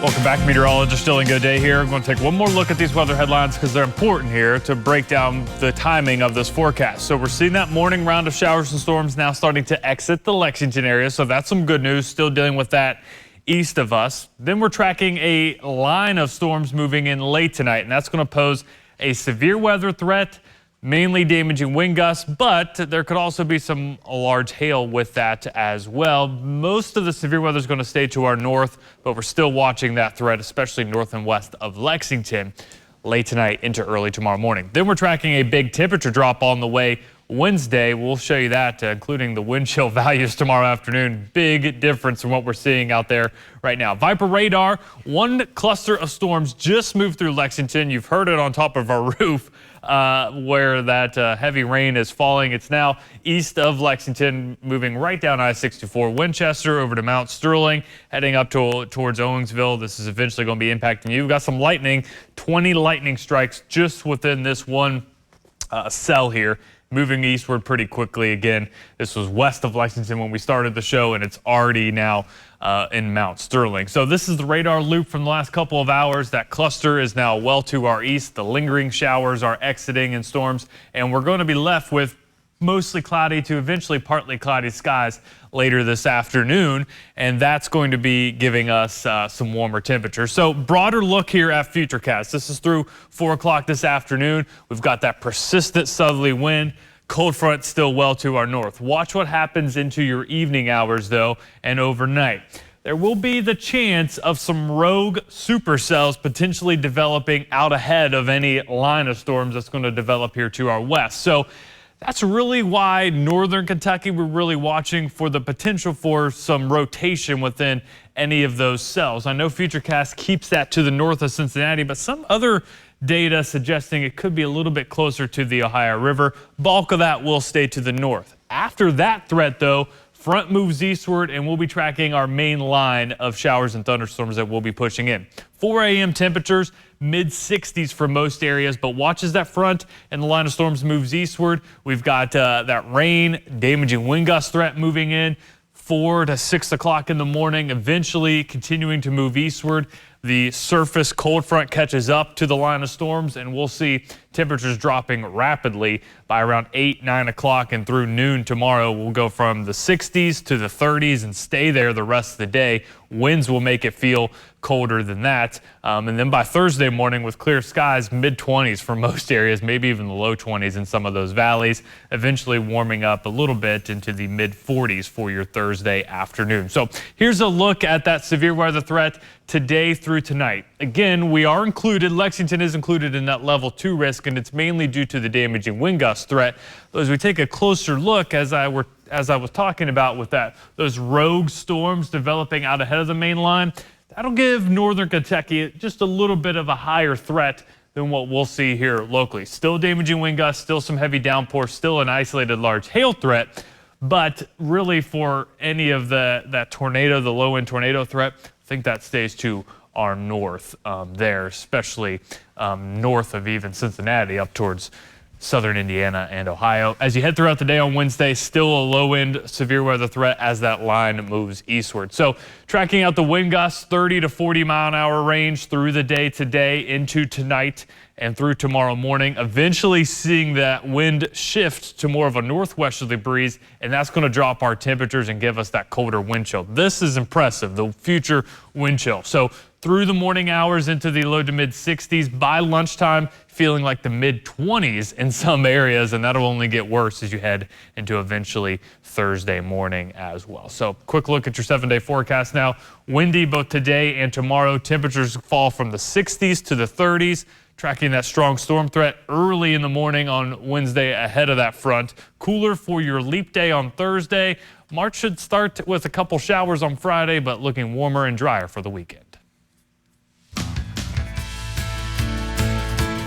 Welcome back, meteorologist Dillon Gaudet here. I'm going to take one more look at these weather headlines because they're important here to break down the timing of this forecast. So we're seeing that morning round of showers and storms now starting to exit the Lexington area. So that's some good news, still dealing with that east of us. Then we're tracking a line of storms moving in late tonight, and that's going to pose a severe weather threat, mainly damaging wind gusts, but there could also be some large hail with that as well. Most of the severe weather is going to stay to our north, but we're still watching that threat, especially north and west of Lexington late tonight into early tomorrow morning. Then we're tracking a big temperature drop on the way Wednesday. We'll show you that, including the wind chill values tomorrow afternoon. Big difference from what we're seeing out there right now. Viper radar, one cluster of storms just moved through Lexington. You've heard it on top of our roof. Where that heavy rain is falling. It's now east of Lexington, moving right down I-64 Winchester over to Mount Sterling, heading up towards Owensville. This is eventually going to be impacting you. We've got some lightning, 20 lightning strikes just within this one cell here, moving eastward pretty quickly. Again, this was west of Lexington when we started the show, and it's already now in Mount Sterling. So this is the radar loop from the last couple of hours. That cluster is now well to our east. The lingering showers are exiting in storms, and we're going to be left with mostly cloudy to eventually partly cloudy skies later this afternoon, and that's going to be giving us some warmer temperatures. So broader look here at Futurecast. This is through 4 o'clock this afternoon. We've got that persistent southerly wind. Cold front still well to our north. Watch what happens into your evening hours, though, and overnight. There will be the chance of some rogue supercells potentially developing out ahead of any line of storms that's going to develop here to our west. So that's really why northern Kentucky, we're really watching for the potential for some rotation within any of those cells. I know Futurecast keeps that to the north of Cincinnati, but some other data suggesting it could be a little bit closer to the Ohio River. Bulk of that will stay to the north. After that threat, though, front moves eastward, and we'll be tracking our main line of showers and thunderstorms that we'll be pushing in. 4 a.m. temperatures, mid-60s for most areas, but watch as that front and the line of storms moves eastward. We've got that rain, damaging wind gust threat moving in 4 to 6 o'clock in the morning, eventually continuing to move eastward. The surface cold front catches up to the line of storms, and we'll see temperatures dropping rapidly by around 8, 9 o'clock, and through noon tomorrow. We'll go from the 60s to the 30s and stay there the rest of the day. Winds will make it feel colder than that. And then by Thursday morning, with clear skies, mid-20s for most areas, maybe even the low 20s in some of those valleys, eventually warming up a little bit into the mid-40s for your Thursday afternoon. So here's a look at that severe weather threat today through tonight. Again, we are included, Lexington is included in that level 2 risk, and it's mainly due to the damaging wind gust threat. But as we take a closer look, as I was talking about with those rogue storms developing out ahead of the main line, that'll give northern Kentucky just a little bit of a higher threat than what we'll see here locally. Still damaging wind gusts, still some heavy downpours, still an isolated large hail threat. But really for any of that tornado, the low-end tornado threat, I think that stays to our north there, especially north of even Cincinnati up towards southern Indiana and Ohio. As you head throughout the day on Wednesday, still a low-end severe weather threat as that line moves eastward. So tracking out the wind gusts, 30 to 40 mile an hour range through the day today into tonight and through tomorrow morning, eventually seeing that wind shift to more of a northwesterly breeze, and that's going to drop our temperatures and give us that colder wind chill. This is impressive, the future wind chill. So through the morning hours into the low to mid 60s, by lunchtime feeling like the mid 20s in some areas, and that'll only get worse as you head into eventually Thursday morning as well. So quick look at your 7-day forecast now. Windy both today and tomorrow. Temperatures fall from the 60s to the 30s. Tracking that strong storm threat early in the morning on Wednesday ahead of that front. Cooler for your leap day on Thursday. March should start with a couple showers on Friday, but looking warmer and drier for the weekend.